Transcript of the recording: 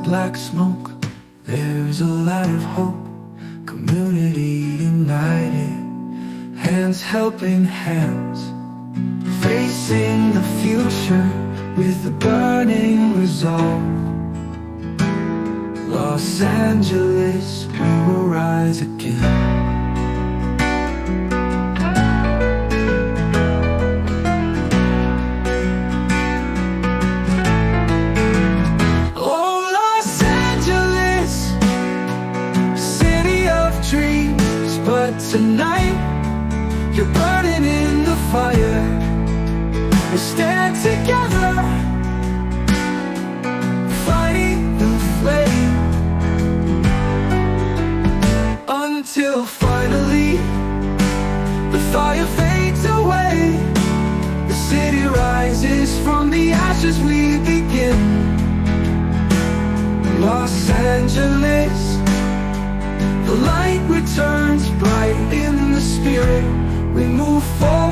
black smoke, there's a light of hope. Community united, hands helping hands, facing the future with a burning resolve. Los Angeles, we will rise again. But tonight, you're burning in the fire. We stand together, fighting the flame, until finally the fire fades away. The city rises from the ashes we begin. Los Angeles, the light returns bright in the spirit. We move forward.